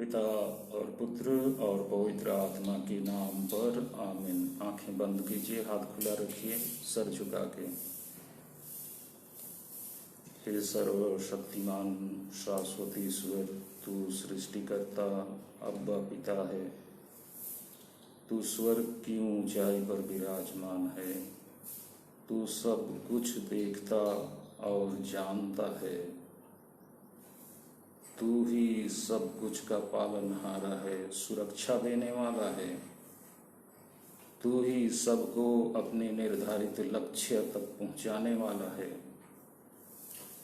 पिता और पुत्र और पवित्र आत्मा के नाम पर आमीन। आंखें बंद कीजिए, हाथ खुला रखिए, सर झुका के। हे सर्वशक्तिमान शाश्वत ईश्वर, तू सृष्टिकर्ता अब्बा पिता है। तू स्वर्ग की ऊंचाई पर विराजमान है। तू सब कुछ देखता और जानता है। तू ही सब कुछ का पालनहारा है, सुरक्षा देने वाला है। तू ही सबको अपने निर्धारित लक्ष्य तक पहुंचाने वाला है।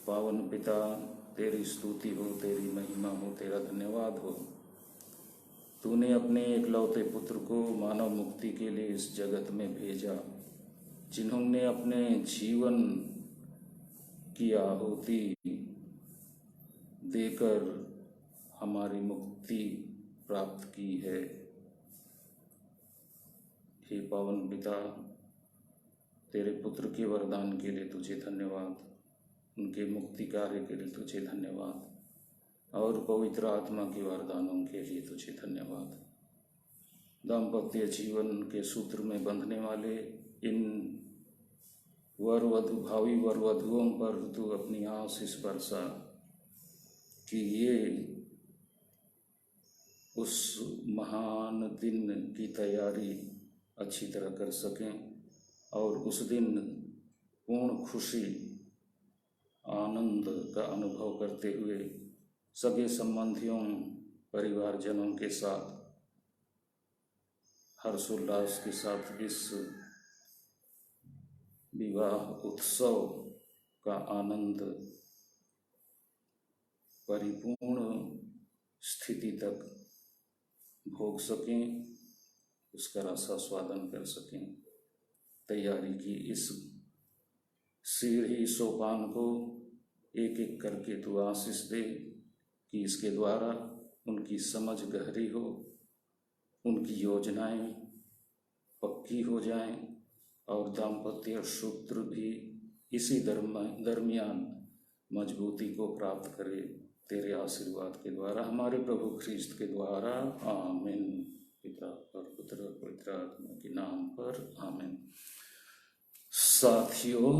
पावन पिता, तेरी स्तुति हो, तेरी महिमा हो, तेरा धन्यवाद हो। तूने अपने एकलौते पुत्र को मानव मुक्ति के लिए इस जगत में भेजा, जिन्होंने अपने जीवन की आहुति देकर हमारी मुक्ति प्राप्त की है। हे पावन पिता, तेरे पुत्र के वरदान के लिए तुझे धन्यवाद, उनके मुक्ति कार्य के लिए तुझे धन्यवाद, और पवित्र आत्मा के वरदानों के लिए तुझे धन्यवाद। दाम्पत्य जीवन के सूत्र में बंधने वाले इन भावी वर वधुओं पर तू अपनी आशीष बरसा कि ये उस महान दिन की तैयारी अच्छी तरह कर सकें और उस दिन पूर्ण खुशी आनंद का अनुभव करते हुए सगे संबंधियों परिवारजनों के साथ हर्षोल्लास के साथ इस विवाह उत्सव का आनंद परिपूर्ण स्थिति तक भोग सकें, उसका रसास्वादन कर सकें। तैयारी की इस सीढ़ी सोपान को एक एक करके तू आशीष दे कि इसके द्वारा उनकी समझ गहरी हो, उनकी योजनाएं पक्की हो जाएं और दाम्पत्य सूत्र भी इसी दरमियान मजबूती को प्राप्त करे। तेरे आशीर्वाद के द्वारा, हमारे प्रभु ख्रीस्त के द्वारा, आमीन। पिता और पुत्र और पवित्र आत्मा के नाम पर, आमीन। साथियों,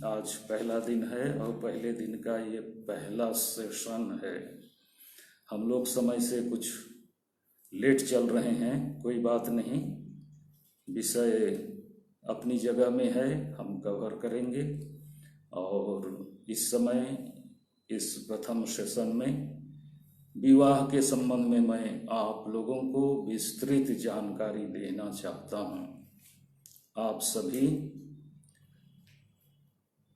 आज पहला दिन है और पहले दिन का ये पहला सेशन है। हम लोग समय से कुछ लेट चल रहे हैं, कोई बात नहीं, विषय अपनी जगह में है, हम कवर करेंगे। और इस समय इस प्रथम सेशन में विवाह के संबंध में मैं आप लोगों को विस्तृत जानकारी देना चाहता हूं। आप सभी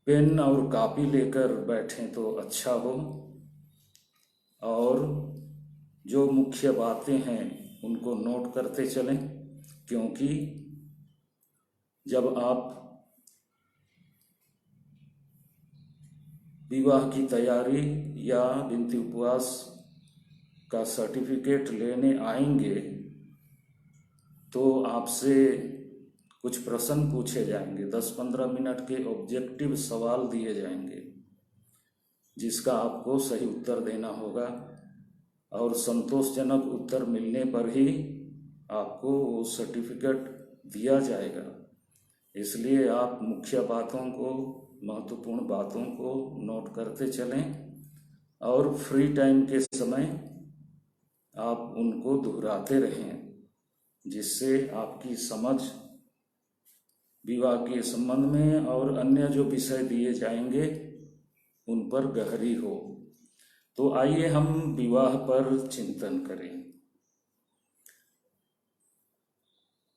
पेन और कॉपी लेकर बैठें तो अच्छा हो, और जो मुख्य बातें हैं उनको नोट करते चलें, क्योंकि जब आप विवाह की तैयारी या विनती उपवास का सर्टिफिकेट लेने आएंगे तो आपसे कुछ प्रश्न पूछे जाएंगे। 10-15 मिनट के ऑब्जेक्टिव सवाल दिए जाएंगे, जिसका आपको सही उत्तर देना होगा, और संतोषजनक उत्तर मिलने पर ही आपको वो सर्टिफिकेट दिया जाएगा। इसलिए आप मुख्य बातों को, महत्वपूर्ण बातों को नोट करते चलें और फ्री टाइम के समय आप उनको दोहराते रहें, जिससे आपकी समझ विवाह के संबंध में और अन्य जो विषय दिए जाएंगे उन पर गहरी हो। तो आइए हम विवाह पर चिंतन करें।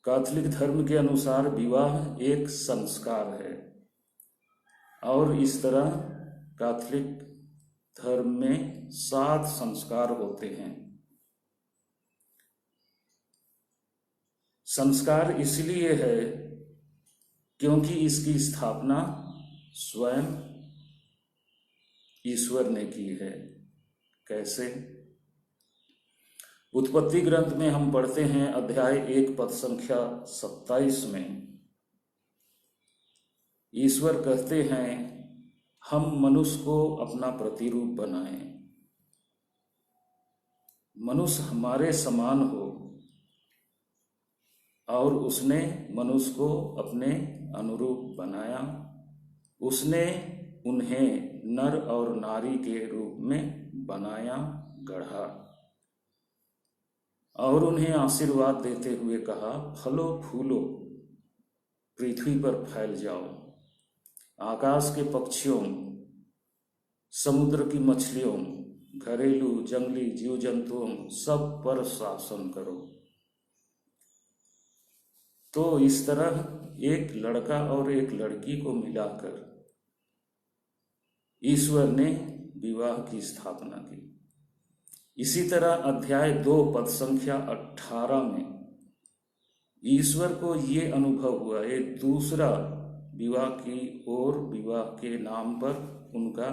कैथोलिक धर्म के अनुसार विवाह एक संस्कार है, और इस तरह कैथोलिक धर्म में 7 संस्कार होते हैं। संस्कार इसलिए है क्योंकि इसकी स्थापना स्वयं ईश्वर ने की है। कैसे? उत्पत्ति ग्रंथ में हम पढ़ते हैं, अध्याय 1 पद संख्या 27 में ईश्वर कहते हैं, हम मनुष्य को अपना प्रतिरूप बनाएं, मनुष्य हमारे समान हो, और उसने मनुष्य को अपने अनुरूप बनाया। उसने उन्हें नर और नारी के रूप में बनाया, गढ़ा, और उन्हें आशीर्वाद देते हुए कहा, फलो फूलो, पृथ्वी पर फैल जाओ, आकाश के पक्षियों, समुद्र की मछलियों, घरेलू जंगली जीव जंतुओं, सब पर शासन करो। तो इस तरह एक लड़का और एक लड़की को मिलाकर ईश्वर ने विवाह की स्थापना की। इसी तरह अध्याय 2 पद संख्या 18 में ईश्वर को ये अनुभव हुआ, एक दूसरा विवाह की ओर, विवाह के नाम पर उनका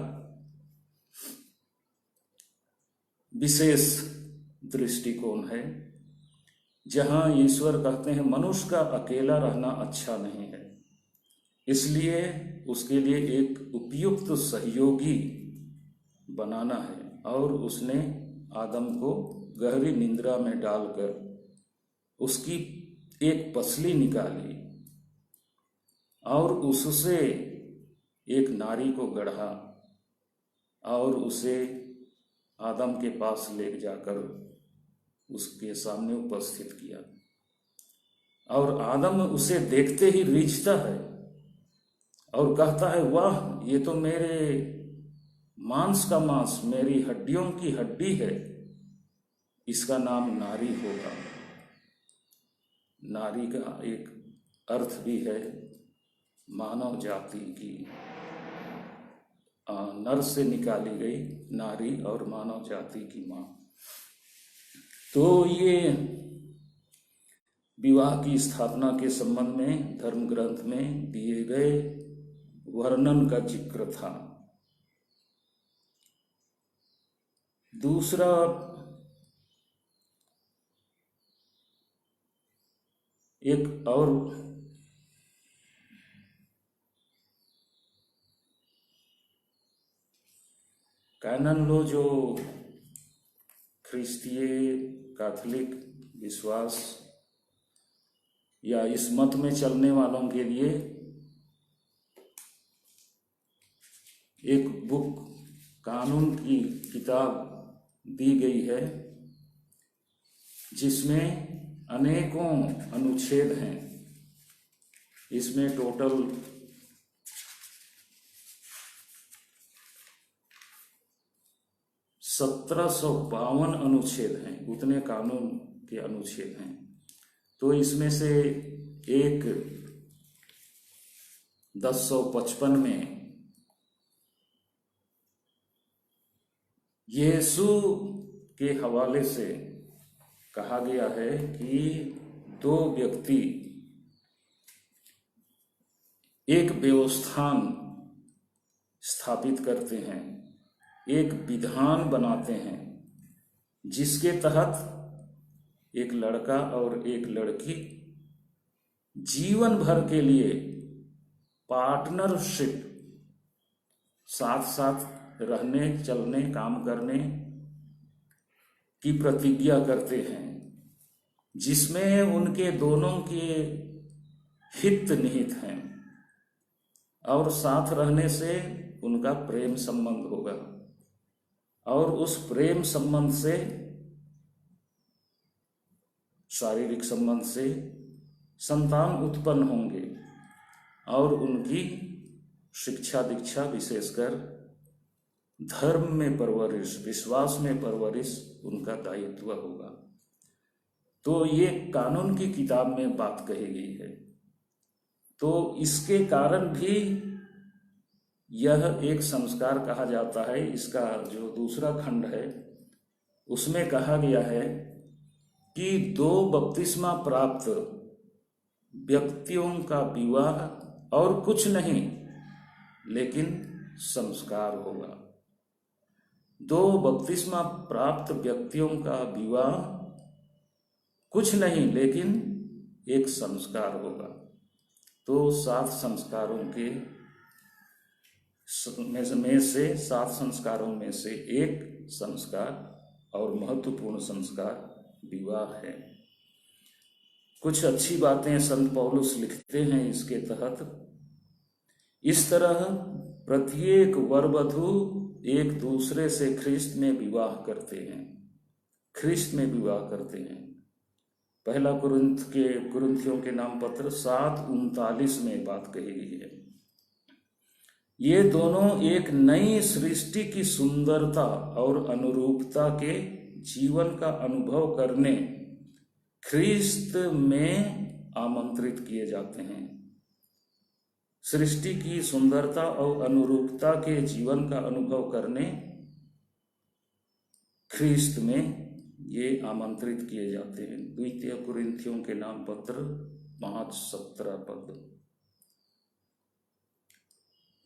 विशेष दृष्टिकोण है, जहां ईश्वर कहते हैं मनुष्य का अकेला रहना अच्छा नहीं है, इसलिए उसके लिए एक उपयुक्त सहयोगी बनाना है। और उसने आदम को गहरी निंद्रा में डालकर उसकी एक पसली निकाली और उससे एक नारी को गढ़ा और उसे आदम के पास ले जाकर उसके सामने उपस्थित किया। और आदम उसे देखते ही रीझता है और कहता है, वाह, ये तो मेरे मांस का मांस, मेरी हड्डियों की हड्डी है, इसका नाम नारी होगा। नारी का एक अर्थ भी है मानव जाति की, नर से निकाली गई नारी और मानव जाति की मां। तो ये विवाह की स्थापना के संबंध में धर्म ग्रंथ में दिए गए वर्णन का जिक्र था। दूसरा एक और कैनन लो, जो ख्रिस्तीय कैथोलिक विश्वास या इस मत में चलने वालों के लिए एक बुक, कानून की किताब दी गई है, जिसमें अनेकों अनुच्छेद हैं। इसमें टोटल 1752 अनुच्छेद हैं, उतने कानून के अनुच्छेद हैं। तो इसमें से एक 1055 में यीशु के हवाले से कहा गया है कि 2 व्यक्ति एक व्यवस्थान स्थापित करते हैं, एक विधान बनाते हैं, जिसके तहत एक लड़का और एक लड़की जीवन भर के लिए पार्टनरशिप, साथ साथ रहने, चलने, काम करने की प्रतिज्ञा करते हैं, जिसमें उनके दोनों के हित निहित हैं और साथ रहने से उनका प्रेम संबंध होगा और उस प्रेम संबंध से, शारीरिक संबंध से संतान उत्पन्न होंगे और उनकी शिक्षा दीक्षा, विशेषकर धर्म में परवरिश, विश्वास में परवरिश उनका दायित्व होगा। तो ये कानून की किताब में बात कही गई है। तो इसके कारण भी यह एक संस्कार कहा जाता है। इसका जो दूसरा खंड है उसमें कहा गया है कि 2 बपतिस्मा प्राप्त व्यक्तियों का विवाह और कुछ नहीं लेकिन संस्कार होगा। 2 बपतिस्मा प्राप्त व्यक्तियों का विवाह कुछ नहीं लेकिन एक संस्कार होगा। तो 7 संस्कारों के में से 7 संस्कारों में से एक संस्कार और महत्वपूर्ण संस्कार विवाह है। कुछ अच्छी बातें संत पौलुस लिखते हैं इसके तहत। इस तरह प्रत्येक वर वधू एक दूसरे से ख्रिस्त में विवाह करते हैं, ख्रिस्त में विवाह करते हैं। पहला कुरिन्थियों के नाम पत्र 7:39 में बात कही गई है। ये दोनों एक नई सृष्टि की सुंदरता और अनुरूपता के जीवन का अनुभव करने ख्रिस्त में आमंत्रित किए जाते हैं। सृष्टि की सुंदरता और अनुरूपता के जीवन का अनुभव करने ख्रिस्त में ये आमंत्रित किए जाते हैं। द्वितीय कुरिन्थियों के नाम पत्र 5:17 पद।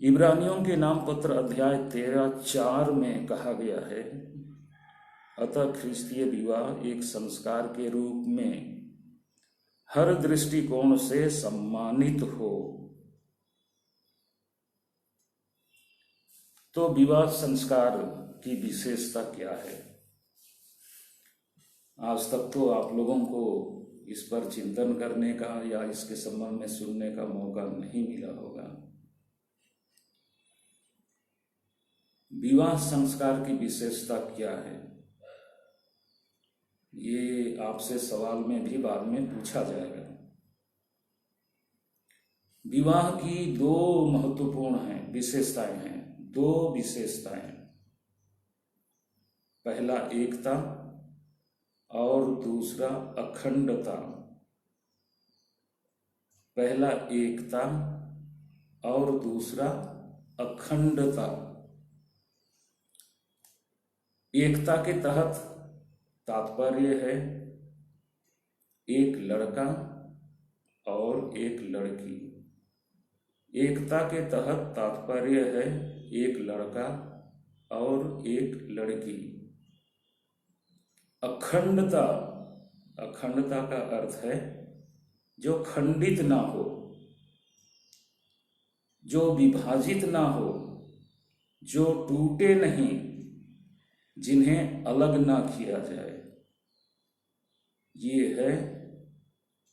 इब्रानियों के नाम पत्र अध्याय 13:4 में कहा गया है, अतः ख्रिस्तीय विवाह एक संस्कार के रूप में हर दृष्टिकोण से सम्मानित हो। तो विवाह संस्कार की विशेषता क्या है? आज तक तो आप लोगों को इस पर चिंतन करने का या इसके संबंध में सुनने का मौका नहीं मिला होगा। विवाह संस्कार की विशेषता क्या है, ये आपसे सवाल में भी बाद में पूछा जाएगा। विवाह की दो महत्वपूर्ण विशेषताएं हैं, दो विशेषताएं। पहला एकता और दूसरा अखंडता। पहला एकता और दूसरा अखंडता। एकता के तहत तात्पर्य है एक लड़का और एक लड़की। एकता के तहत तात्पर्य है एक लड़का और एक लड़की। अखंडता, अखंडता का अर्थ है जो खंडित ना हो, जो विभाजित ना हो, जो टूटे नहीं, जिन्हें अलग ना किया जाए, ये है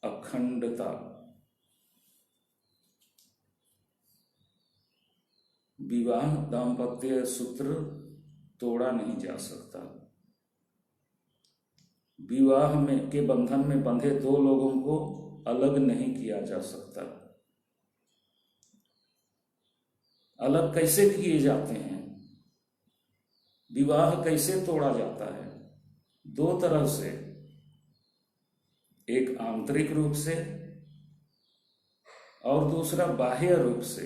अखंडता। विवाह दाम्पत्य सूत्र तोड़ा नहीं जा सकता। विवाह में के बंधन में बंधे दो लोगों को अलग नहीं किया जा सकता। अलग कैसे किए जाते हैं? विवाह कैसे तोड़ा जाता है? दो तरह से, एक आंतरिक रूप से और दूसरा बाह्य रूप से।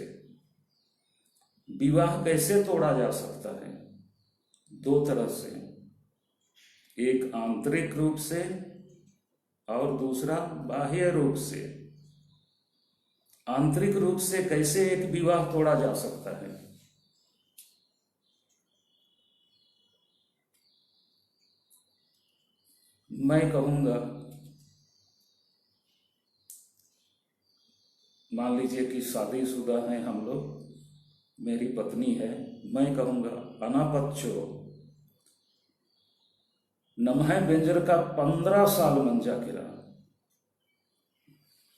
विवाह कैसे तोड़ा जा सकता है? दो तरह से, एक आंतरिक रूप से और दूसरा बाह्य रूप से। आंतरिक रूप से कैसे एक विवाह तोड़ा जा सकता है? मैं कहूंगा, मान लीजिए कि शादीशुदा हैं हम लोग, मेरी पत्नी है, मैं कहूंगा अनापच्चो नमः बेंजर का 15 साल मंजा किरा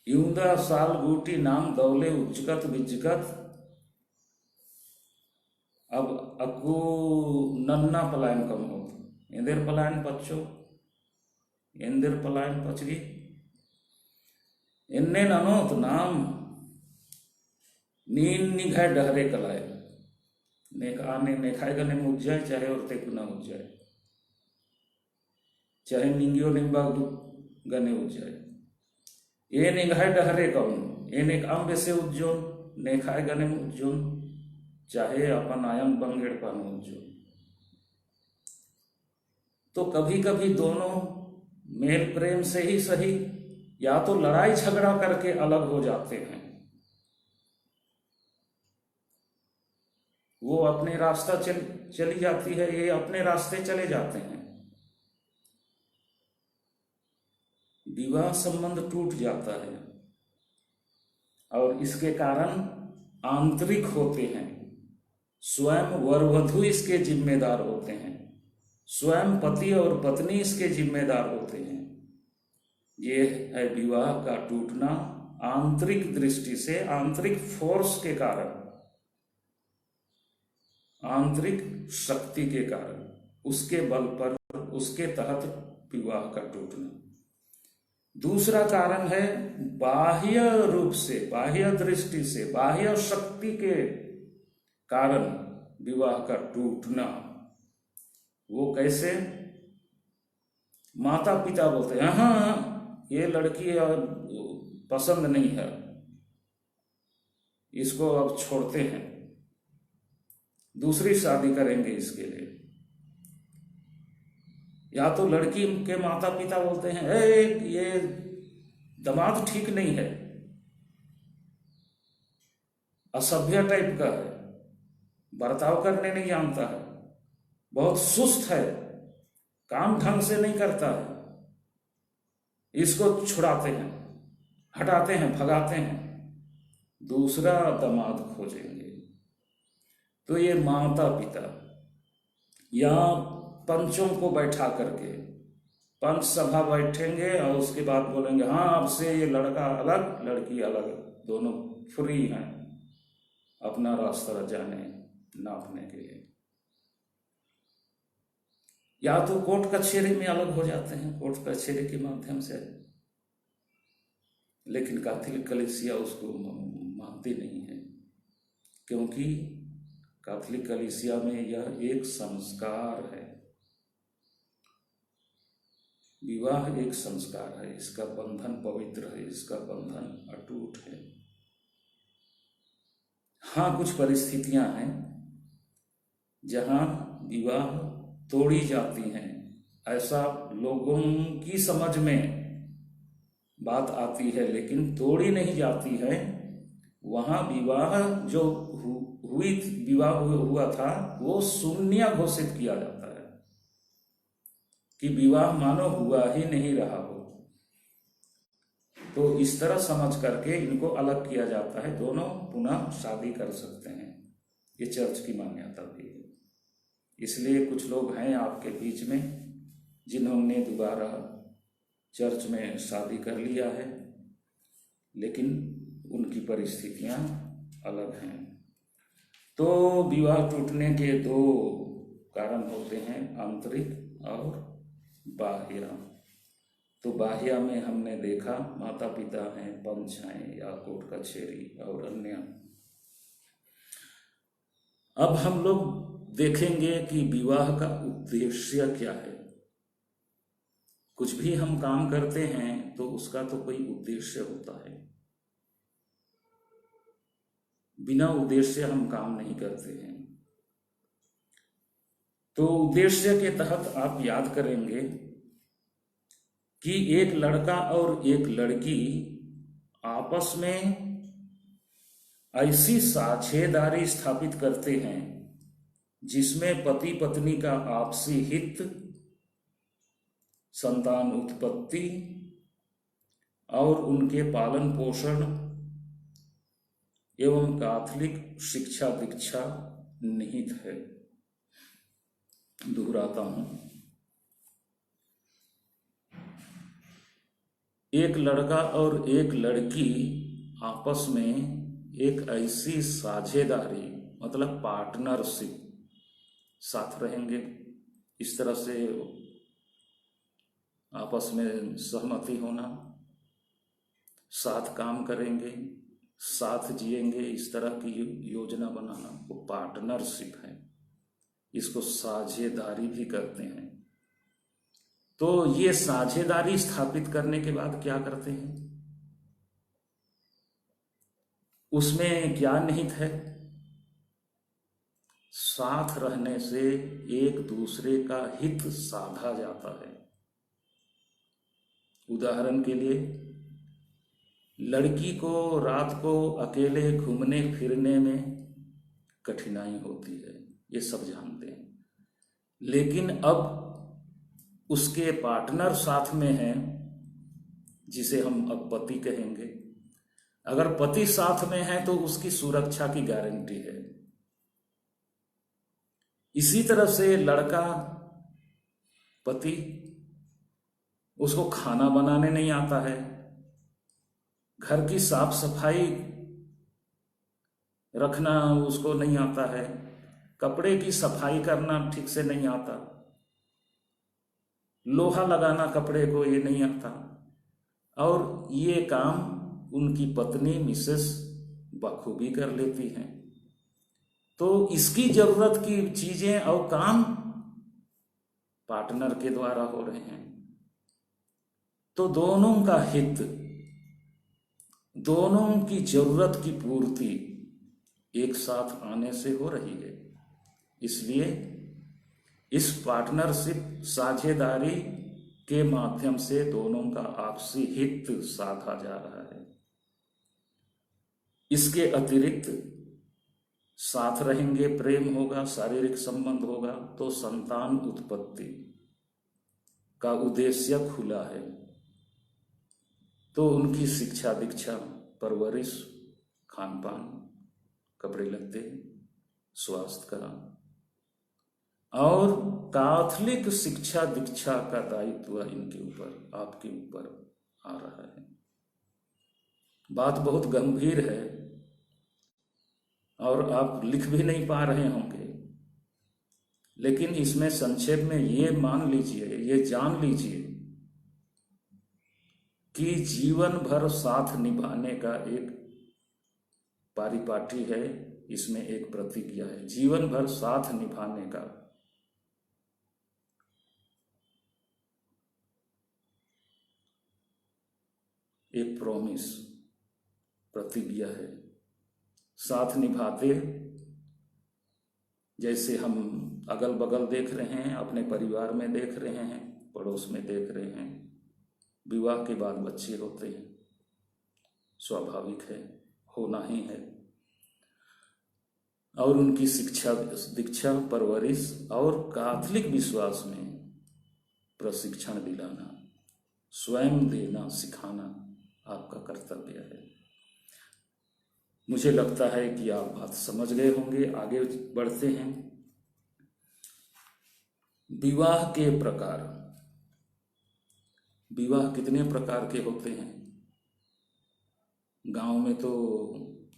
यूंदा साल गूटी नाम दौले उज्जगत विज्जगत अब अकू नन्ना पलायन कम हो इंदिर पलायन पच्चो इंदिर पलायन पचगी इन्ने ननोत नाम नीन निघाय डहरे कलाय नेखाने नेखाय गने मुझ जाए चाहे और ते कुना मुझ जाए चाहे निंगियो निंबा गने उठ जाए ये निघाय डहरे कौन ये नेक आम से उज्जोन नेखाय गने उज्जोन चाहे अपन आयम बंगेड़ पान उज्जोन। तो कभी कभी दोनों मेल प्रेम से ही सही या तो लड़ाई झगड़ा करके अलग हो जाते हैं, वो अपने रास्ता चली जाती है, ये अपने रास्ते चले जाते हैं। विवाह संबंध टूट जाता है और इसके कारण आंतरिक होते हैं, स्वयं वर वधू इसके जिम्मेदार होते हैं। स्वयं पति और पत्नी इसके जिम्मेदार होते हैं। ये है विवाह का टूटना आंतरिक दृष्टि से, आंतरिक फोर्स के कारण, आंतरिक शक्ति के कारण, उसके बल पर, उसके तहत विवाह का टूटना। दूसरा कारण है बाह्य रूप से, बाह्य दृष्टि से, बाह्य शक्ति के कारण विवाह का टूटना। वो कैसे? माता पिता बोलते हैं हाँ ये लड़की पसंद नहीं है, इसको अब छोड़ते हैं, दूसरी शादी करेंगे इसके लिए। या तो लड़की के माता पिता बोलते हैं ये दामाद ठीक नहीं है, असभ्य टाइप का है, बर्ताव करने नहीं जानता है, बहुत सुस्त है, काम ढंग से नहीं करता है, इसको छुड़ाते हैं, हटाते हैं, भगाते हैं, दूसरा दामाद खोजेंगे। तो ये माता पिता या पंचों को बैठा करके पंच सभा बैठेंगे और उसके बाद बोलेंगे हाँ अब से ये लड़का अलग लड़की अलग, दोनों फ्री हैं अपना रास्ता जाने नापने के लिए। या तो कोर्ट कचहरी में अलग हो जाते हैं, कोर्ट कचहरी के माध्यम से, लेकिन कैथोलिक कलीसिया उसको मानती नहीं है, क्योंकि कैथोलिक कलीसिया में यह एक संस्कार है। विवाह एक संस्कार है, इसका बंधन पवित्र है, इसका बंधन अटूट है। हाँ कुछ परिस्थितियां हैं जहां विवाह तोड़ी जाती हैं, ऐसा लोगों की समझ में बात आती है, लेकिन तोड़ी नहीं जाती है। वहां विवाह जो विवाह हुआ था वो शून्य घोषित किया जाता है कि विवाह मानो हुआ ही नहीं रहा हो। तो इस तरह समझ करके इनको अलग किया जाता है, दोनों पुनः शादी कर सकते हैं। ये चर्च की मान्यता भी है। इसलिए कुछ लोग हैं आपके बीच में जिन्होंने दोबारा चर्च में शादी कर लिया है, लेकिन उनकी परिस्थितियां अलग हैं। तो विवाह टूटने के दो कारण होते हैं, आंतरिक और बाह्य। तो बाह्य में हमने देखा माता पिता हैं, पंच हैं या कोर्ट कचहरी और अन्य। अब हम लोग देखेंगे कि विवाह का उद्देश्य क्या है। कुछ भी हम काम करते हैं तो उसका तो कोई उद्देश्य होता है, बिना उद्देश्य हम काम नहीं करते हैं। तो उद्देश्य के तहत आप याद करेंगे कि एक लड़का और एक लड़की आपस में ऐसी साझेदारी स्थापित करते हैं जिसमें पति पत्नी का आपसी हित, संतान उत्पत्ति और उनके पालन पोषण एवं कैथोलिक शिक्षा दीक्षा निहित है। दोहराता हूं, एक लड़का और एक लड़की आपस में एक ऐसी साझेदारी मतलब पार्टनरशिप साथ रहेंगे, इस तरह से आपस में सहमति होना, साथ काम करेंगे, साथ जिएंगे, इस तरह की योजना बनाना, वो पार्टनरशिप है। इसको साझेदारी भी करते हैं। तो ये साझेदारी स्थापित करने के बाद क्या करते हैं, उसमें क्या निहित है? साथ रहने से एक दूसरे का हित साधा जाता है। उदाहरण के लिए लड़की को रात को अकेले घूमने फिरने में कठिनाई होती है, ये सब जानते हैं, लेकिन अब उसके पार्टनर साथ में हैं, जिसे हम अब पति कहेंगे। अगर पति साथ में है तो उसकी सुरक्षा की गारंटी है। इसी तरह से लड़का पति, उसको खाना बनाने नहीं आता है, घर की साफ सफाई रखना उसको नहीं आता है, कपड़े की सफाई करना ठीक से नहीं आता, लोहा लगाना कपड़े को ये नहीं आता, और ये काम उनकी पत्नी मिसेस बखूबी कर लेती हैं। तो इसकी जरूरत की चीजें और काम पार्टनर के द्वारा हो रहे हैं। तो दोनों का हित, दोनों की जरूरत की पूर्ति एक साथ आने से हो रही है। इसलिए इस पार्टनरशिप साझेदारी के माध्यम से दोनों का आपसी हित साधा जा रहा है। इसके अतिरिक्त साथ रहेंगे, प्रेम होगा, शारीरिक संबंध होगा, तो संतान उत्पत्ति का उद्देश्य खुला है। तो उनकी शिक्षा दीक्षा, परवरिश, खान पान, कपड़े लत्ते, स्वास्थ्य का और कैथोलिक शिक्षा दीक्षा का दायित्व इनके ऊपर, आपके ऊपर आ रहा है। बात बहुत गंभीर है और आप लिख भी नहीं पा रहे होंगे, लेकिन इसमें संक्षेप में ये मान लीजिए, ये जान लीजिए कि जीवन भर साथ निभाने का एक पारिपाटी है, इसमें एक प्रतिज्ञा है, जीवन भर साथ निभाने का एक प्रॉमिस, प्रतिज्ञा है। साथ निभाते, जैसे हम अगल बगल देख रहे हैं, अपने परिवार में देख रहे हैं, पड़ोस में देख रहे हैं, विवाह के बाद बच्चे होते हैं, स्वाभाविक है, होना ही है, और उनकी शिक्षा दीक्षा, परवरिश और कैथोलिक विश्वास में प्रशिक्षण दिलाना, स्वयं देना, सिखाना आपका कर्तव्य है। मुझे लगता है कि आप बात समझ गए होंगे। आगे बढ़ते हैं। विवाह के प्रकार, विवाह कितने प्रकार के होते हैं? गांव में तो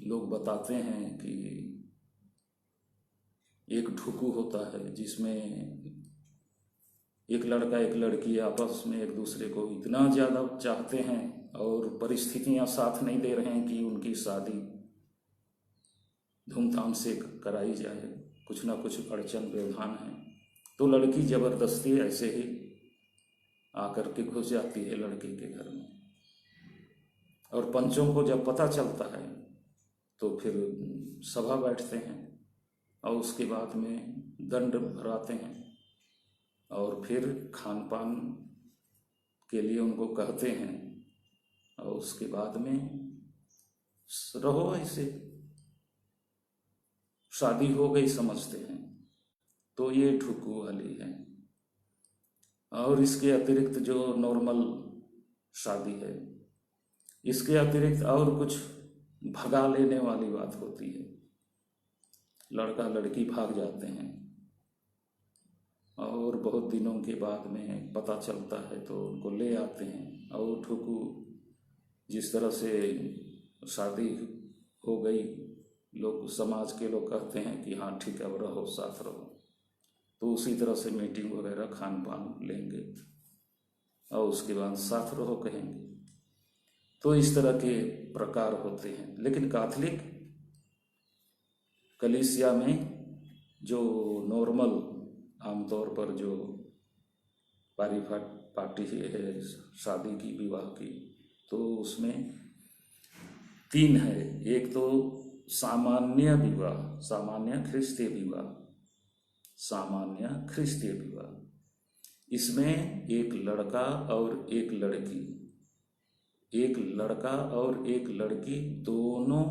लोग बताते हैं कि एक ढुकू होता है जिसमें एक लड़का एक लड़की आपस में एक दूसरे को इतना ज़्यादा चाहते हैं और परिस्थितियां साथ नहीं दे रहे हैं कि उनकी शादी धूमधाम से कराई जाए, कुछ ना कुछ अड़चन व्यवधान है, तो लड़की जबरदस्ती ऐसे ही आकर के घुस जाती है लड़के के घर में, और पंचों को जब पता चलता है तो फिर सभा बैठते हैं और उसके बाद में दंड भराते हैं और फिर खान पान के लिए उनको कहते हैं, और उसके बाद में रहो ऐसे, शादी हो गई समझते हैं। तो ये ठुकू वाली है। और इसके अतिरिक्त जो नॉर्मल शादी है, इसके अतिरिक्त और कुछ भगा लेने वाली बात होती है। लड़का लड़की भाग जाते हैं और बहुत दिनों के बाद में पता चलता है तो उनको ले आते हैं, और ठुकू जिस तरह से शादी हो गई, लोग समाज के लोग कहते हैं कि हाँ ठीक है, अब रहो, साथ रहो, तो उसी तरह से मीटिंग वगैरह खान पान लेंगे और उसके बाद साथ रहो कहेंगे। तो इस तरह के प्रकार होते हैं। लेकिन कैथोलिक कलीसिया में जो नॉर्मल आमतौर पर जो पार्टी है शादी की, विवाह की, तो उसमें 3 है। एक तो सामान्य विवाह, सामान्य ख्रिस्तीय विवाह, सामान्य ख्रिस्तीय विवाह। इसमें एक लड़का और एक लड़की, एक लड़का और एक लड़की दोनों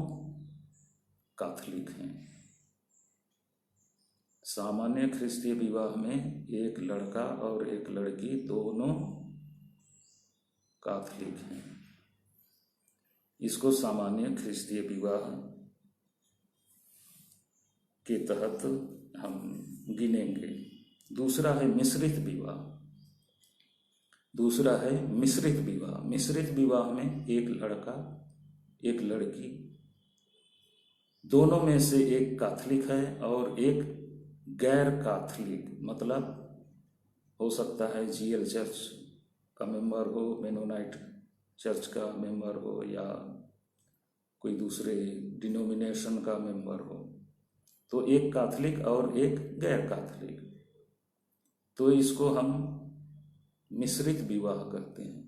कैथोलिक हैं। सामान्य ख्रिस्तीय विवाह में एक लड़का और एक लड़की दोनों कैथोलिक हैं। इसको सामान्य ख्रिस्तीय विवाह के तहत हम गिनेंगे। दूसरा है मिश्रित विवाह। दूसरा है मिश्रित विवाह। मिश्रित विवाह में एक लड़का एक लड़की, दोनों में से एक कैथोलिक है और एक गैर कैथोलिक, मतलब हो सकता है जीएल चर्च का मेंबर हो, मेनोनाइट चर्च का मेंबर हो, या कोई दूसरे डिनोमिनेशन का मेंबर हो। तो एक कैथोलिक और एक गैर कैथोलिक, तो इसको हम मिश्रित विवाह कहते हैं।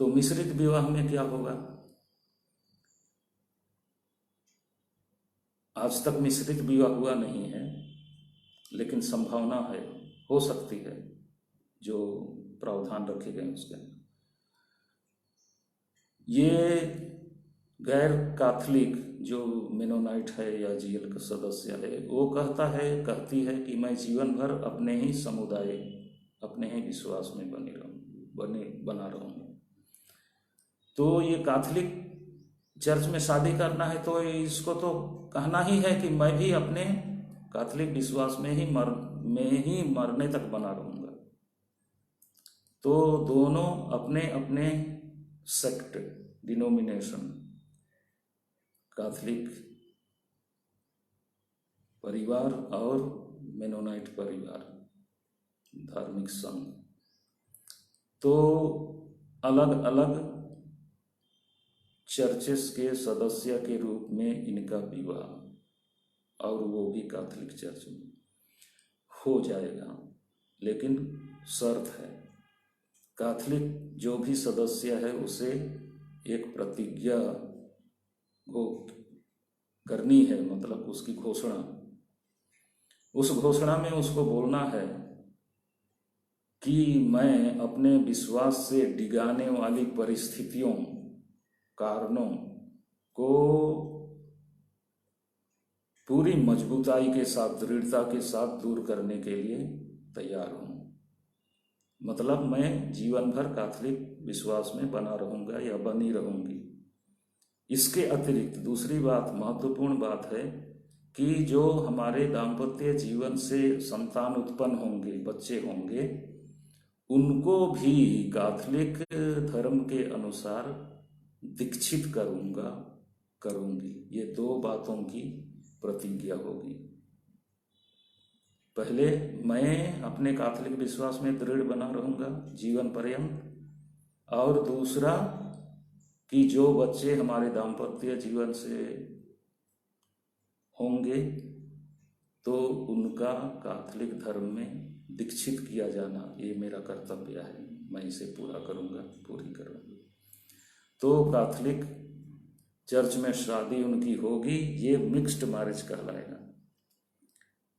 तो मिश्रित विवाह में क्या होगा? आज तक मिश्रित विवाह हुआ नहीं है, लेकिन संभावना है, हो सकती है, जो प्रावधान रखे गए उसके। ये गैर कैथोलिक जो मेनोनाइट है या जीएल का सदस्य है, वो कहती है कि मैं जीवन भर अपने ही समुदाय, अपने ही विश्वास में बना रहूँगा। तो ये कैथोलिक चर्च में शादी करना है तो इसको तो कहना ही है कि मैं भी अपने कैथोलिक विश्वास में ही मरने तक बना रहूँगा। तो दोनों अपने अपने सेक्ट, डिनोमिनेशन, कैथोलिक परिवार और मेनोनाइट परिवार, धार्मिक संघ, तो अलग अलग चर्चेस के सदस्य के रूप में इनका विवाह, और वो भी कैथोलिक चर्च में हो जाएगा। लेकिन शर्त है, कैथोलिक जो भी सदस्य है उसे एक प्रतिज्ञा को करनी है, मतलब उसकी घोषणा। उस घोषणा में उसको बोलना है कि मैं अपने विश्वास से डिगाने वाली परिस्थितियों, कारणों को पूरी मजबूताई के साथ, दृढ़ता के साथ दूर करने के लिए तैयार हूँ। मतलब मैं जीवन भर कैथोलिक विश्वास में बना रहूँगा या बनी रहूँगी। इसके अतिरिक्त दूसरी बात, महत्वपूर्ण बात है कि जो हमारे दाम्पत्य जीवन से संतान उत्पन्न होंगे, बच्चे होंगे, उनको भी कैथोलिक धर्म के अनुसार दीक्षित करूँगी। ये दो बातों की प्रतिज्ञा होगी। पहले मैं अपने कैथोलिक विश्वास में दृढ़ बना रहूँगा जीवन पर्यंत, और दूसरा कि जो बच्चे हमारे दाम्पत्य जीवन से होंगे तो उनका कैथोलिक धर्म में दीक्षित किया जाना, ये मेरा कर्तव्य है, मैं इसे पूरी करूँगी। तो कैथोलिक चर्च में शादी उनकी होगी, ये मिक्स्ड मैरिज कहलाएगा।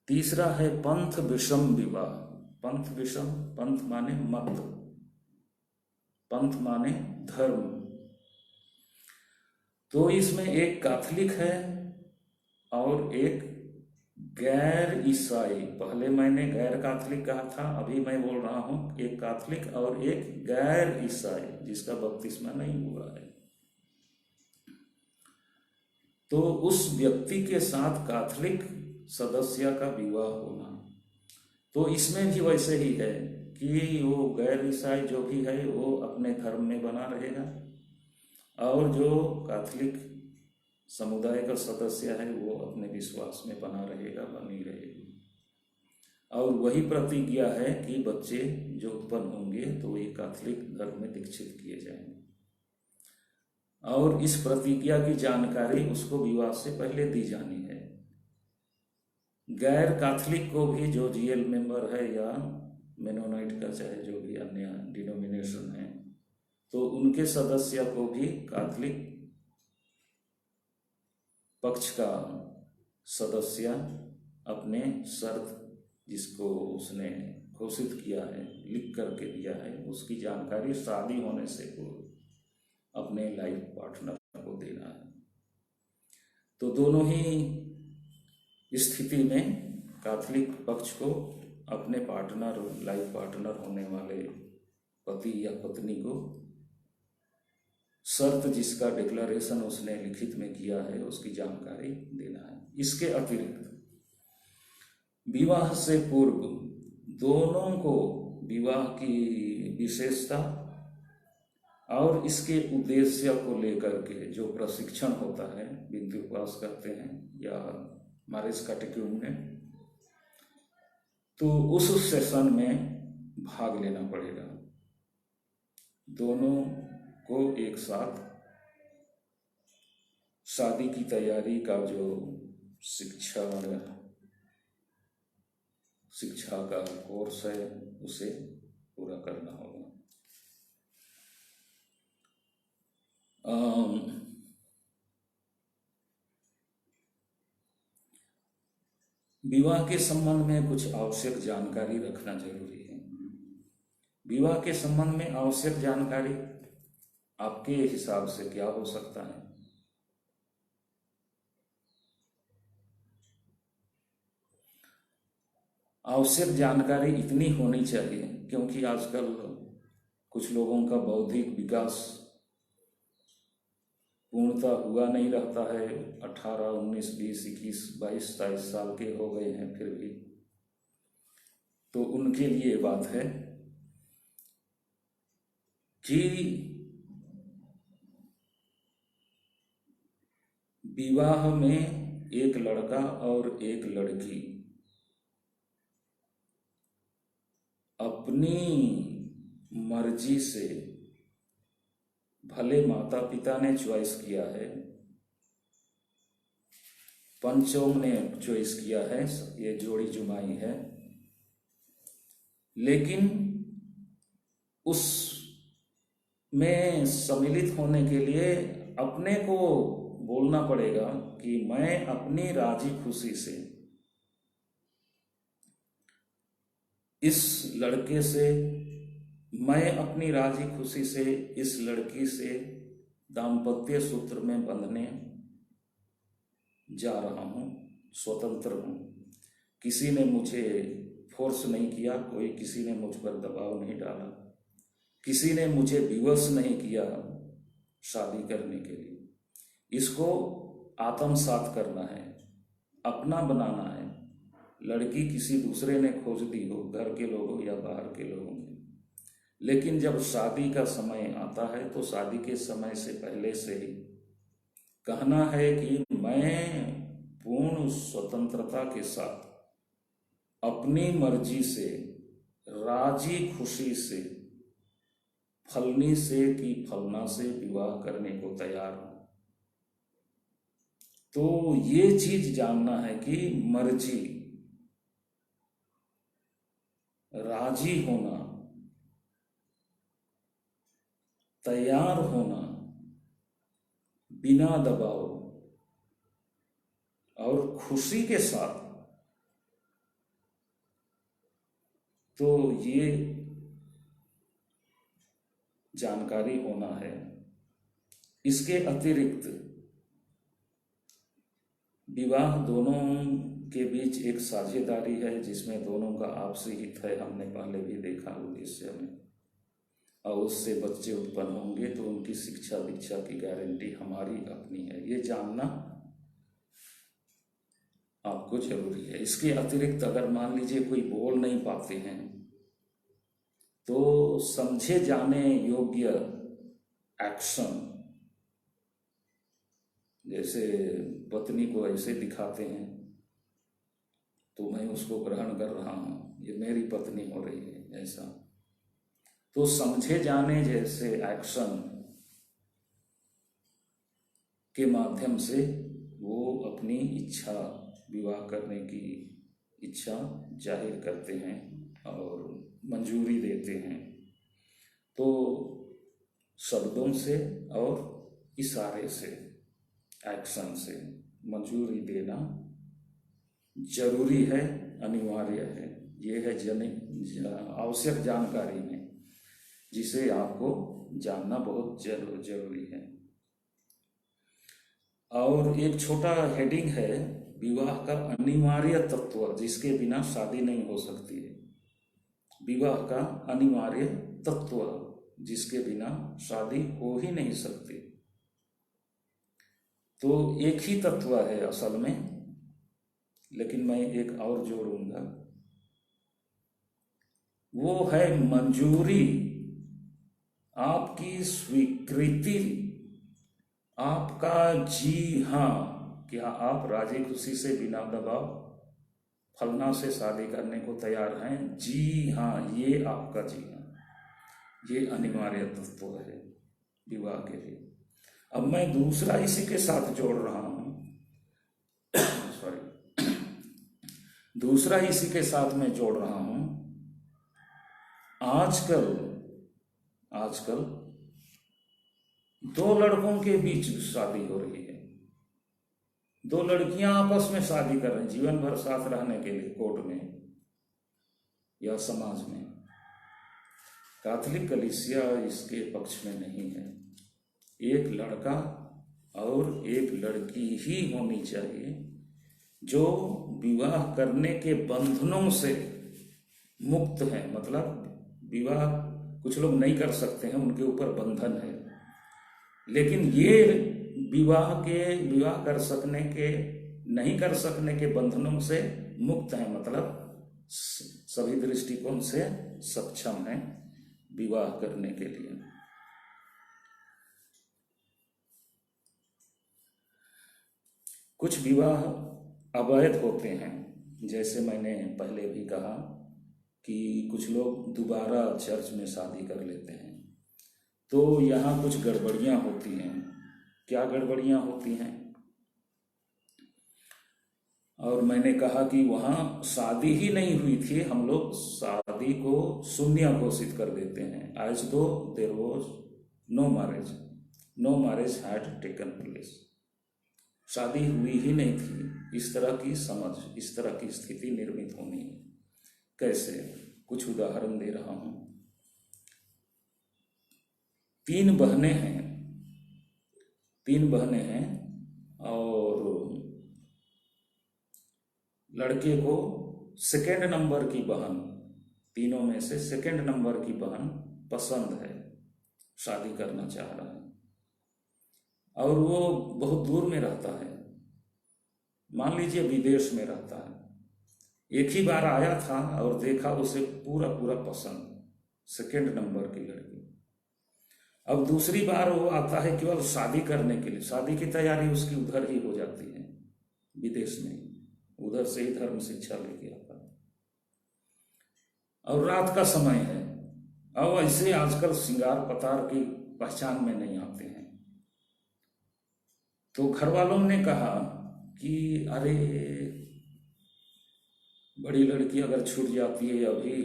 तीसरा है पंथ विषम विवाह। पंथ विषम, पंथ माने मत, पंथ माने धर्म। तो इसमें एक कैथोलिक है और एक गैर ईसाई। पहले मैंने गैर कैथोलिक कहा था, अभी मैं बोल रहा हूं एक कैथोलिक और एक गैर ईसाई जिसका बपतिस्मा नहीं हुआ है। तो उस व्यक्ति के साथ कैथोलिक सदस्य का विवाह होना, तो इसमें भी वैसे ही है कि वो गैर ईसाई जो भी है वो अपने धर्म में बना रहेगा, और जो कैथोलिक समुदाय का सदस्य है वो अपने विश्वास में बना रहेगा, बनी रहेगी। और वही प्रतिज्ञा है कि बच्चे जो उत्पन्न होंगे तो ये कैथोलिक धर्म में दीक्षित किए जाएंगे। और इस प्रतिज्ञा की जानकारी उसको विवाह से पहले दी जानी है। गैर कैथोलिक को भी, जो जीएल मेंबर है या मेनोनाइट का चाहे जो भी अन्य डिनोमिनेशन है, तो उनके सदस्य को भी कैथोलिक पक्ष का सदस्य अपने शर्त जिसको उसने घोषित किया है, लिख करके दिया है, उसकी जानकारी शादी होने से पूर्व अपने लाइफ पार्टनर को देना है। तो दोनों ही स्थिति में कैथोलिक पक्ष को अपने पार्टनर, लाइफ पार्टनर होने वाले पति या पत्नी को शर्त जिसका डिक्लेरेशन उसने लिखित में किया है उसकी जानकारी देना है। इसके अतिरिक्त विवाह से पूर्व दोनों को विवाह की विशेषता और इसके उद्देश्य को लेकर के जो प्रशिक्षण होता है, बिंदु उपवास करते हैं या मारिस कैटेक्यूम में, तो उस सेशन में भाग लेना पड़ेगा। दोनों को एक साथ शादी की तैयारी का जो शिक्षा का कोर्स है उसे पूरा करना होगा। विवाह के संबंध में कुछ आवश्यक जानकारी रखना जरूरी है। विवाह के संबंध में आवश्यक जानकारी आपके हिसाब से क्या हो सकता है? आवश्यक जानकारी इतनी होनी चाहिए क्योंकि आजकल कुछ लोगों का बौद्धिक विकास पूर्णतः हुआ नहीं रहता है। 18, 19, 20, 21, 22, 23 साल के हो गए हैं फिर भी, तो उनके लिए बात है कि विवाह में एक लड़का और एक लड़की अपनी मर्जी से, भले माता पिता ने चॉइस किया है, पंचों ने चॉइस किया है, ये जोड़ी जुमाई है, लेकिन उस में सम्मिलित होने के लिए अपने को बोलना पड़ेगा कि मैं अपनी राजी खुशी से इस लड़के से, मैं अपनी राजी खुशी से इस लड़की से दाम्पत्य सूत्र में बंधने जा रहा हूँ, स्वतंत्र हूँ। किसी ने मुझे फोर्स नहीं किया, कोई किसी ने मुझ पर दबाव नहीं डाला, किसी ने मुझे विवश नहीं किया शादी करने के लिए। इसको आत्मसात करना है, अपना बनाना है। लड़की किसी दूसरे ने खोज दी हो, घर के लोगों या बाहर के लोगों ने, लेकिन जब शादी का समय आता है तो शादी के समय से पहले से ही कहना है कि मैं पूर्ण स्वतंत्रता के साथ अपनी मर्जी से, राजी खुशी से, फलनी से कि फलना से विवाह करने को तैयार हूं। तो ये चीज जानना है कि मर्जी, राजी होना, तैयार होना बिना दबाव और खुशी के साथ, तो ये जानकारी होना है। इसके अतिरिक्त विवाह दोनों के बीच एक साझेदारी है जिसमें दोनों का आपसी हित है। हमने पहले भी देखा उद्देश्य में, और उससे बच्चे उत्पन्न होंगे तो उनकी शिक्षा दीक्षा की गारंटी हमारी अपनी है। ये जानना आपको जरूरी है। इसके अतिरिक्त अगर मान लीजिए कोई बोल नहीं पाते हैं तो समझे जाने योग्य एक्शन, जैसे पत्नी को ऐसे दिखाते हैं तो मैं उसको ग्रहण कर रहा हूँ, ये मेरी पत्नी हो रही है, ऐसा, तो समझे जाने जैसे एक्शन के माध्यम से वो अपनी इच्छा, विवाह करने की इच्छा जाहिर करते हैं और मंजूरी देते हैं। तो शब्दों से और इशारे से, एक्शन से मंजूरी देना जरूरी है, अनिवार्य है। ये है आवश्यक जानकारी में जिसे आपको जानना बहुत जरूरी है। और एक छोटा हेडिंग है, विवाह का अनिवार्य तत्व जिसके बिना शादी नहीं हो सकती है। विवाह का अनिवार्य तत्व जिसके बिना शादी हो ही नहीं सकती। तो एक ही तत्व है असल में, लेकिन मैं एक और जोड़ूंगा, वो है मंजूरी आपकी स्वीकृति, आपका जी हाँ, क्या आप राजी खुशी से बिना दबाव फलना से शादी करने को तैयार हैं? जी हाँ, ये आपका जी हाँ, ये अनिवार्य तत्व है विवाह के लिए। अब मैं दूसरा इसी के साथ जोड़ रहा हूं, सॉरी, दूसरा इसी के साथ मैं जोड़ रहा हूं। आजकल दो लड़कों के बीच शादी हो रही है, दो लड़कियां आपस में शादी कर रही हैं जीवन भर साथ रहने के लिए, कोर्ट में या समाज में। कैथोलिक कलीसिया इसके पक्ष में नहीं है। एक लड़का और एक लड़की ही होनी चाहिए जो विवाह करने के बंधनों से मुक्त है। मतलब विवाह कुछ लोग नहीं कर सकते हैं, उनके ऊपर बंधन है, लेकिन ये विवाह कर सकने के, नहीं कर सकने के बंधनों से मुक्त है। मतलब सभी दृष्टिकोण से सक्षम है विवाह करने के लिए। कुछ विवाह अवैध होते हैं, जैसे मैंने पहले भी कहा कि कुछ लोग दोबारा चर्च में शादी कर लेते हैं। तो यहाँ कुछ गड़बड़ियाँ होती हैं। क्या गड़बड़ियाँ होती हैं? और मैंने कहा कि वहाँ शादी ही नहीं हुई थी, हम लोग शादी को शून्य घोषित कर देते हैं। Although there was no marriage had taken place. शादी हुई ही नहीं थी, इस तरह की समझ, इस तरह की स्थिति निर्मित होनी है। कैसे? कुछ उदाहरण दे रहा हूं। तीन बहनें हैं और लड़के को सेकेंड नंबर की बहन, तीनों में से सेकेंड नंबर की बहन पसंद है, शादी करना चाह रहा है, और वो बहुत दूर में रहता है, मान लीजिए विदेश में रहता है। एक ही बार आया था और देखा उसे पूरा पसंद, सेकेंड नंबर की लड़की। अब दूसरी बार वो आता है केवल शादी करने के लिए, शादी की तैयारी उसकी उधर ही हो जाती है, विदेश में, उधर से ही धर्म शिक्षा लेके आता है, और रात का समय है। अब ऐसे आजकल श्रृंगार पतार की पहचान में नहीं आते हैं। तो घर वालों ने कहा कि अरे बड़ी लड़की अगर छूट जाती है अभी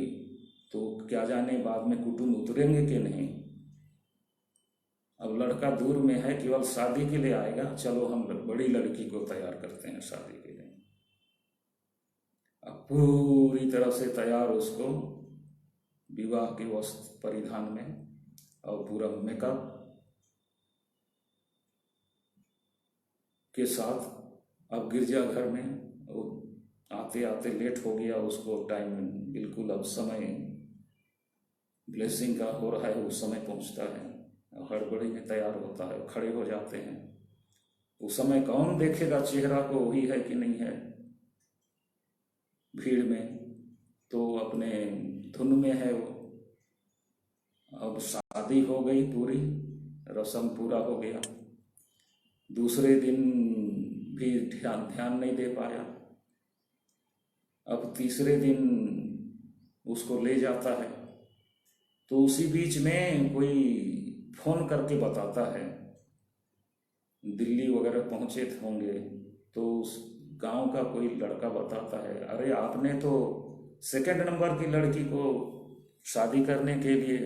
तो क्या जाने बाद में कुटुंब उतरेंगे कि नहीं। अब लड़का दूर में है, केवल शादी के लिए आएगा, चलो हम बड़ी लड़की को तैयार करते हैं शादी के लिए। अब पूरी तरह से तैयार उसको विवाह के वस्त्र परिधान में और पूरा मेकअप के साथ। अब गिरजाघर में वो आते आते लेट हो गया, उसको टाइम बिल्कुल, अब समय ब्लेसिंग का हो रहा है, उस समय पहुंचता है, हड़बड़ी में तैयार होता है, खड़े हो जाते हैं। उस समय कौन देखेगा चेहरा को, वही है कि नहीं है, भीड़ में तो अपने धुन में है वो। अब शादी हो गई, पूरी रस्म पूरा हो गया। दूसरे दिन भी ध्यान नहीं दे पाया। अब तीसरे दिन उसको ले जाता है, तो उसी बीच में कोई फोन करके बताता है, दिल्ली वगैरह पहुंचे होंगे, तो उस गांव का कोई लड़का बताता है, अरे आपने तो सेकंड नंबर की लड़की को शादी करने के लिए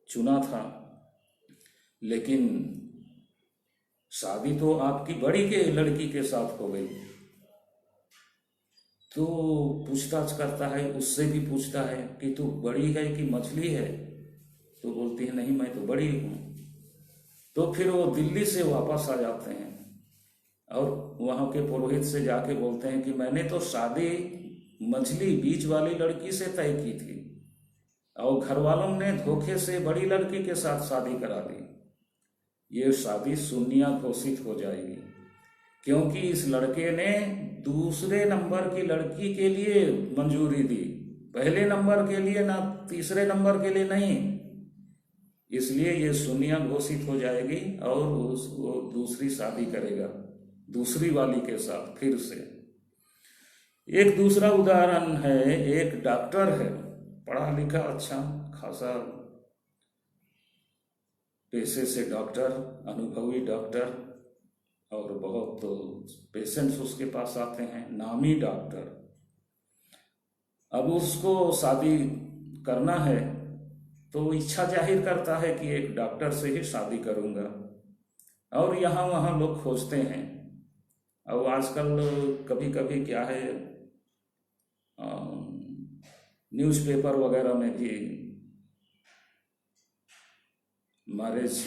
चुना था, लेकिन शादी तो आपकी बड़ी के लड़की के साथ हो गई। तो पूछताछ करता है, उससे भी पूछता है कि तू बड़ी है कि मछली है, तो बोलती है नहीं मैं तो बड़ी हूँ। तो फिर वो दिल्ली से वापस आ जाते हैं और वहाँ के पुरोहित से जाके बोलते हैं कि मैंने तो शादी मछली बीच वाली लड़की से तय की थी और घर वालों ने धोखे से बड़ी लड़की के साथ शादी करा दी। ये शादी शून्य घोषित हो जाएगी, क्योंकि इस लड़के ने दूसरे नंबर की लड़की के लिए मंजूरी दी, पहले नंबर के लिए ना, तीसरे नंबर के लिए नहीं। इसलिए ये शून्य घोषित हो जाएगी और वो दूसरी शादी करेगा दूसरी वाली के साथ फिर से। एक दूसरा उदाहरण है, एक डॉक्टर है, पढ़ा लिखा अच्छा खासा पेशे से डॉक्टर, अनुभवी डॉक्टर, और बहुत पेशेंट्स उसके पास आते हैं, नामी डॉक्टर। अब उसको शादी करना है तो इच्छा जाहिर करता है कि एक डॉक्टर से ही शादी करूंगा, और यहाँ वहाँ लोग खोजते हैं। और आजकल कभी कभी क्या है, न्यूज़पेपर वगैरह में भी मैरिज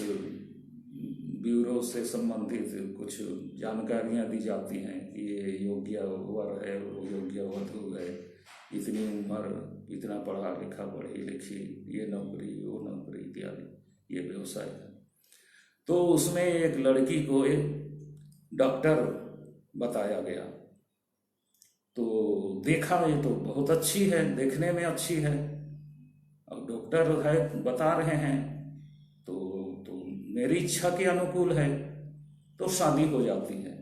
ब्यूरो से संबंधित कुछ जानकारियां दी जाती हैं कि ये योग्य वर है, वो योग्य वधू है, इतनी उम्र, इतना पढ़ा लिखा, पढ़ी लिखी, ये नौकरी वो नौकरी इत्यादि, ये व्यवसाय है। तो उसमें एक लड़की को एक डॉक्टर बताया गया, तो देखा ये तो बहुत अच्छी है, देखने में अच्छी है, अब डॉक्टर है बता रहे हैं तो मेरी इच्छा के अनुकूल है, तो शादी हो जाती है।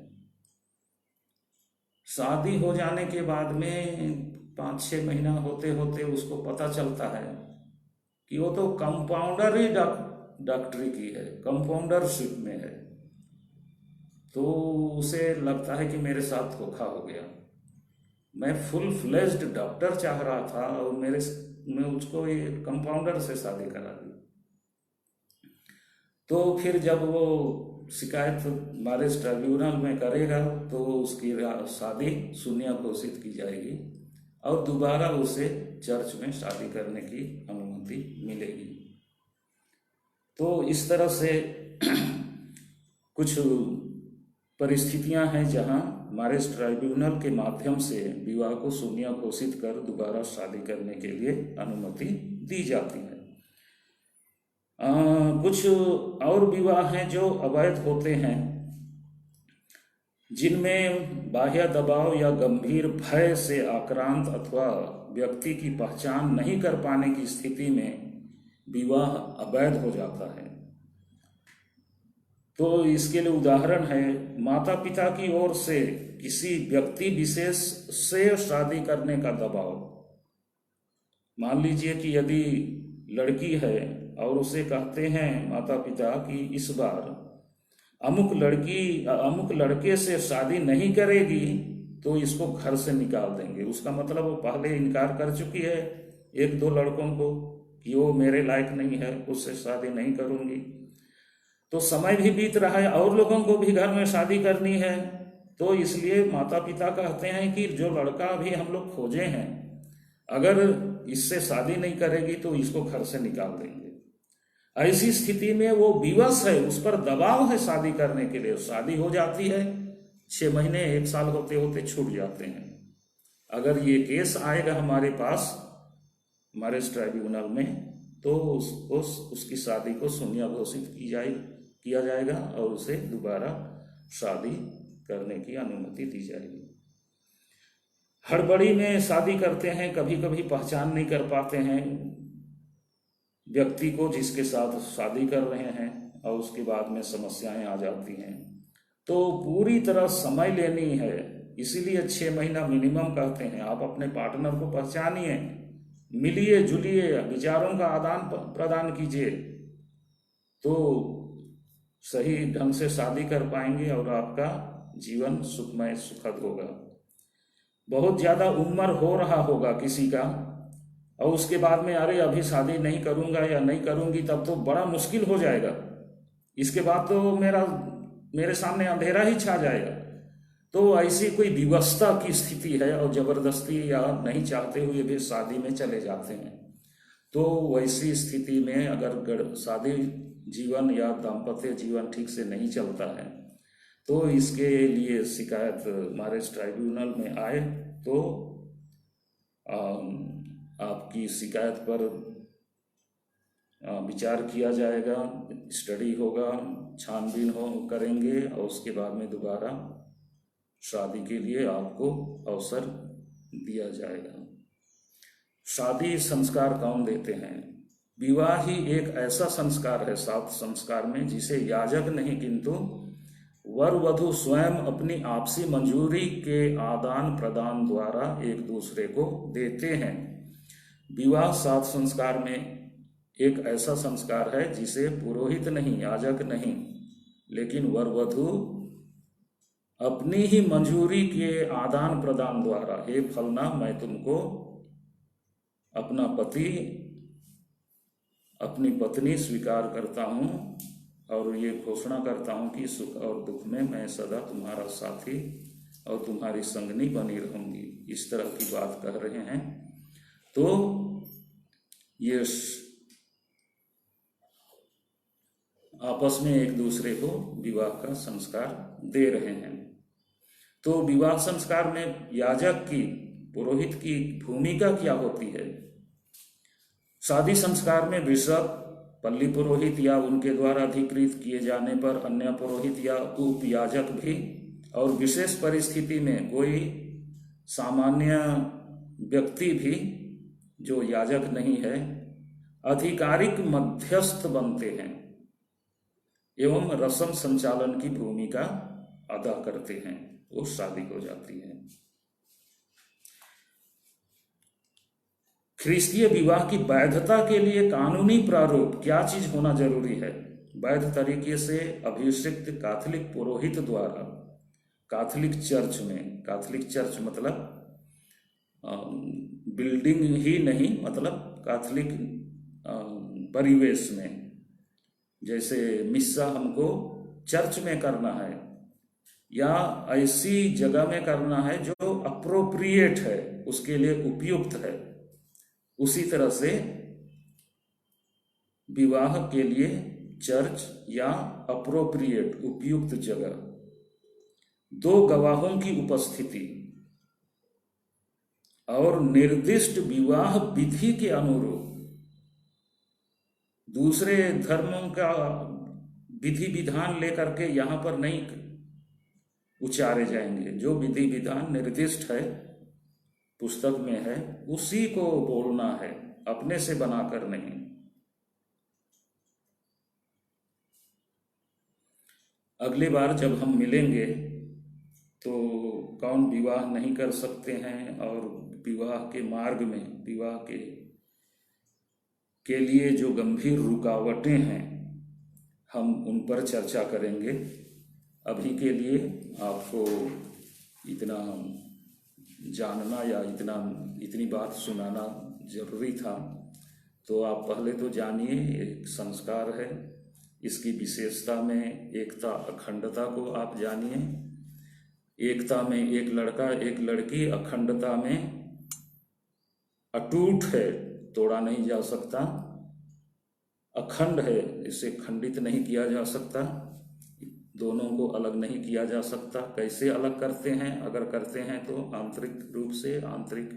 शादी हो जाने के बाद में 5-6 महीना होते होते उसको पता चलता है कि वो तो कंपाउंडर ही डॉक्टरी की है, कंपाउंडरशिप में है। तो उसे लगता है कि मेरे साथ धोखा हो गया, मैं फुल फ्लेज्ड डॉक्टर चाह रहा था और मैं उसको ये कंपाउंडर से शादी करा दी। तो फिर जब वो शिकायत मैरिज ट्रिब्यूनल में करेगा तो उसकी शादी शून्य घोषित की जाएगी और दोबारा उसे चर्च में शादी करने की अनुमति मिलेगी। तो इस तरह से कुछ परिस्थितियां हैं जहां मैरिज ट्रिब्यूनल के माध्यम से विवाह को शून्य घोषित कर दोबारा शादी करने के लिए अनुमति दी जाती है। कुछ और विवाह हैं जो अवैध होते हैं, जिनमें बाह्य दबाव या गंभीर भय से आक्रांत अथवा व्यक्ति की पहचान नहीं कर पाने की स्थिति में विवाह अवैध हो जाता है। तो इसके लिए उदाहरण है, माता पिता की ओर से किसी व्यक्ति विशेष से शादी करने का दबाव। मान लीजिए कि यदि लड़की है और उसे कहते हैं माता पिता कि इस बार अमुक लड़के से शादी नहीं करेगी तो इसको घर से निकाल देंगे। उसका मतलब वो पहले इनकार कर चुकी है 1-2 लड़कों को कि वो मेरे लायक नहीं है, उससे शादी नहीं करूंगी। तो समय भी बीत रहा है और लोगों को भी घर में शादी करनी है, तो इसलिए माता पिता कहते हैं कि जो लड़का अभी हम लोग खोजे हैं, अगर इससे शादी नहीं करेगी तो इसको घर से निकाल देंगे। ऐसी स्थिति में वो विवश है, उस पर दबाव है शादी करने के लिए। शादी हो जाती है, 6 महीने 1 साल होते होते छूट जाते हैं। अगर ये केस आएगा हमारे पास मैरिज ट्रिब्यूनल में तो उसकी शादी को शून्य घोषित किया जाएगा और उसे दोबारा शादी करने की अनुमति दी जाएगी। हड़बड़ी में शादी करते हैं, कभी कभी पहचान नहीं कर पाते हैं व्यक्ति को जिसके साथ शादी कर रहे हैं और उसके बाद में समस्याएं आ जाती हैं। तो पूरी तरह समय लेनी है, इसीलिए 6 महीना मिनिमम कहते हैं। आप अपने पार्टनर को पहचानिए, मिलिए जुलिए, विचारों का आदान प्रदान कीजिए, तो सही ढंग से शादी कर पाएंगे और आपका जीवन सुखमय सुखद होगा। बहुत ज्यादा उम्र हो रहा होगा किसी का और उसके बाद में अरे अभी शादी नहीं करूंगा या नहीं करूंगी, तब तो बड़ा मुश्किल हो जाएगा। इसके बाद तो मेरे सामने अंधेरा ही छा जाएगा। तो ऐसी कोई विवशता की स्थिति है और जबरदस्ती या नहीं चाहते हुए भी शादी में चले जाते हैं। तो वैसी स्थिति में अगर शादी जीवन या दाम्पत्य जीवन ठीक से नहीं चलता है तो इसके लिए शिकायत मैरिज ट्रिब्यूनल में आए तो आपकी शिकायत पर विचार किया जाएगा, स्टडी होगा, छानबीन करेंगे और उसके बाद में दोबारा शादी के लिए आपको अवसर दिया जाएगा। शादी संस्कार कौन देते हैं? विवाह ही एक ऐसा संस्कार है 7 संस्कार में जिसे याजक नहीं किंतु वर वधु स्वयं अपनी आपसी मंजूरी के आदान प्रदान द्वारा एक दूसरे को देते हैं। विवाह 7 संस्कार में एक ऐसा संस्कार है जिसे पुरोहित नहीं, याजक नहीं, लेकिन वर वधु अपनी ही मंजूरी के आदान प्रदान द्वारा, हे फलना मैं तुमको अपना पति अपनी पत्नी स्वीकार करता हूँ और ये घोषणा करता हूँ कि सुख और दुख में मैं सदा तुम्हारा साथी और तुम्हारी संगनी बनी रहूंगी, इस तरह की बात कह रहे हैं। तो ये आपस में एक दूसरे को विवाह का संस्कार दे रहे हैं। तो विवाह संस्कार में याजक की, पुरोहित की भूमिका क्या होती है? शादी संस्कार में बिशप, पल्ली पुरोहित या उनके द्वारा अधिकृत किए जाने पर अन्य पुरोहित या उपयाजक भी, और विशेष परिस्थिति में कोई सामान्य व्यक्ति भी जो याजक नहीं है, आधिकारिक मध्यस्थ बनते हैं एवं रस्म संचालन की भूमिका अदा करते हैं। वो शादी हो जाती है। ख्रिस्तीय विवाह की वैधता के लिए कानूनी प्रारूप क्या चीज होना जरूरी है? वैध तरीके से अभिषिक्त कैथोलिक पुरोहित द्वारा कैथोलिक चर्च में, कैथोलिक चर्च मतलब बिल्डिंग ही नहीं, मतलब कैथोलिक परिवेश में, जैसे मिस्सा हमको चर्च में करना है या ऐसी जगह में करना है जो अप्रोप्रिएट है, उसके लिए उपयुक्त है, उसी तरह से विवाह के लिए चर्च या अप्रोप्रिएट, उपयुक्त जगह, 2 गवाहों की उपस्थिति और निर्दिष्ट विवाह विधि के अनुरूप, दूसरे धर्मों का विधि विधान लेकर के यहाँ पर नहीं उच्चारे जाएंगे। जो विधि विधान निर्दिष्ट है, पुस्तक में है, उसी को बोलना है, अपने से बनाकर नहीं। अगली बार जब हम मिलेंगे तो कौन विवाह नहीं कर सकते हैं और विवाह के मार्ग में, विवाह के लिए जो गंभीर रुकावटें हैं, हम उन पर चर्चा करेंगे। अभी के लिए आपको इतना जानना या इतनी बात सुनाना जरूरी था। तो आप पहले तो जानिए, एक संस्कार है, इसकी विशेषता में एकता, अखंडता को आप जानिए। एकता में एक लड़का एक लड़की, अखंडता में अटूट है, तोड़ा नहीं जा सकता, अखंड है, इसे खंडित नहीं किया जा सकता, दोनों को अलग नहीं किया जा सकता। कैसे अलग करते हैं? अगर करते हैं तो आंतरिक रूप से, आंतरिक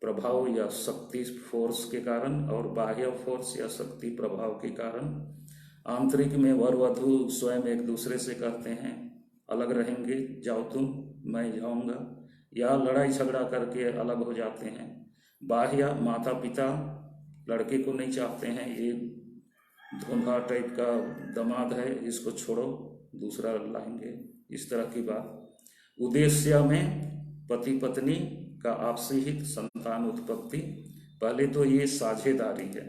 प्रभाव या शक्ति फोर्स के कारण, और बाह्य फोर्स या शक्ति प्रभाव के कारण। आंतरिक में वर वधु स्वयं एक दूसरे से कहते हैं अलग रहेंगे, जाओ तुम, मैं जाऊंगा, या लड़ाई झगड़ा करके अलग हो जाते हैं। बाह्य, माता पिता लड़के को नहीं चाहते हैं, ये धोखा टाइप का दामाद है, इसको छोड़ो, दूसरा लाएंगे, इस तरह की बात। उद्देश्य में पति पत्नी का आपसी हित, संतान उत्पत्ति। पहले तो ये साझेदारी है,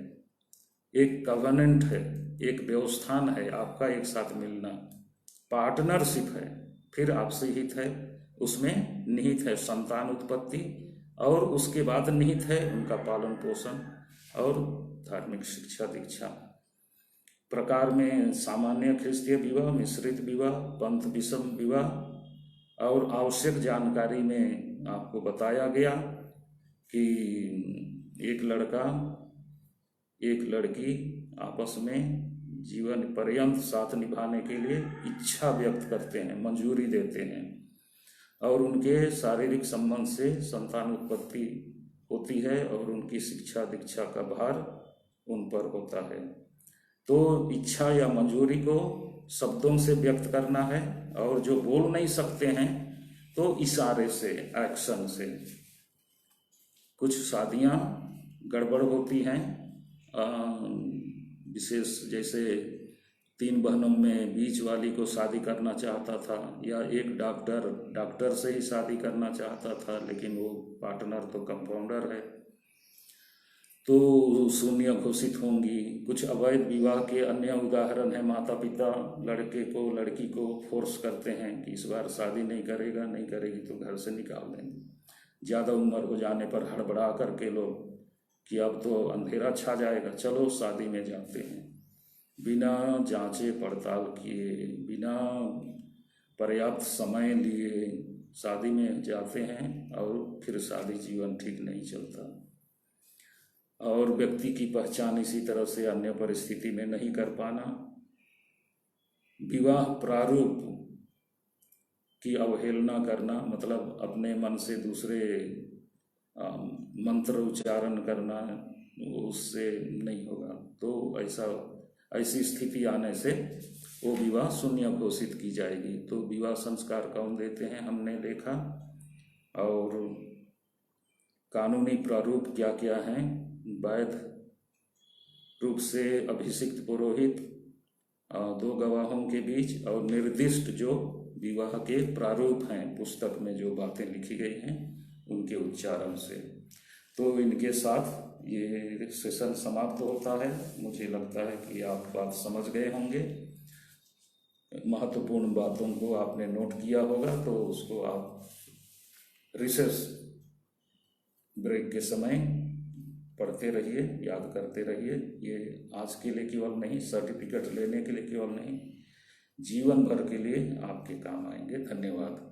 एक कवनेंट है, एक व्यवस्थान है, आपका एक साथ मिलना, पार्टनरशिप है। फिर आपसी हित है, उसमें निहित है संतान उत्पत्ति, और उसके बाद निहित है उनका पालन पोषण और धार्मिक शिक्षा दीक्षा। प्रकार में सामान्य ख्रिस्तीय विवाह, मिश्रित विवाह, पंथ विषम विवाह, और आवश्यक जानकारी में आपको बताया गया कि एक लड़का एक लड़की आपस में जीवन पर्यंत साथ निभाने के लिए इच्छा व्यक्त करते हैं, मंजूरी देते हैं, और उनके शारीरिक संबंध से संतान उत्पत्ति होती है और उनकी शिक्षा दीक्षा का भार उन पर होता है। तो इच्छा या मंजूरी को शब्दों से व्यक्त करना है, और जो बोल नहीं सकते हैं तो इशारे से, एक्शन से। कुछ शादियां गड़बड़ होती हैं विशेष जैसे 3 बहनों में बीच वाली को शादी करना चाहता था, या एक डॉक्टर से ही शादी करना चाहता था, लेकिन वो पार्टनर तो कंपाउंडर है, तो शून्य घोषित होंगी। कुछ अवैध विवाह के अन्य उदाहरण हैं। माता पिता लड़के को लड़की को फोर्स करते हैं कि इस बार शादी नहीं करेगी तो घर से निकाल देंगे। ज़्यादा उम्र हो जाने पर हड़बड़ा करके लोग कि अब तो अंधेरा छा जाएगा, चलो शादी में जाते हैं। बिना जांचे पड़ताल किए, बिना पर्याप्त समय लिए शादी में जाते हैं और फिर शादी जीवन ठीक नहीं चलता। और व्यक्ति की पहचान इसी तरह से अन्य परिस्थिति में नहीं कर पाना। विवाह प्रारूप की अवहेलना करना, मतलब अपने मन से दूसरे मंत्र उच्चारण करना, उससे नहीं होगा। तो ऐसी स्थिति आने से वो विवाह शून्य घोषित की जाएगी। तो विवाह संस्कार कौन देते हैं हमने देखा, और कानूनी प्रारूप क्या क्या हैं। वैध रूप से अभिषिक्त पुरोहित, 2 गवाहों के बीच, और निर्दिष्ट जो विवाह के प्रारूप हैं पुस्तक में जो बातें लिखी गई हैं उनके उच्चारण से। तो इनके साथ ये सेशन समाप्त होता है। मुझे लगता है कि आप बात समझ गए होंगे, महत्वपूर्ण बातों को आपने नोट किया होगा, तो उसको आप रिसेस ब्रेक के समय पढ़ते रहिए, याद करते रहिए। ये आज के लिए केवल नहीं, सर्टिफिकेट लेने के लिए केवल नहीं, जीवन भर के लिए आपके काम आएंगे। धन्यवाद।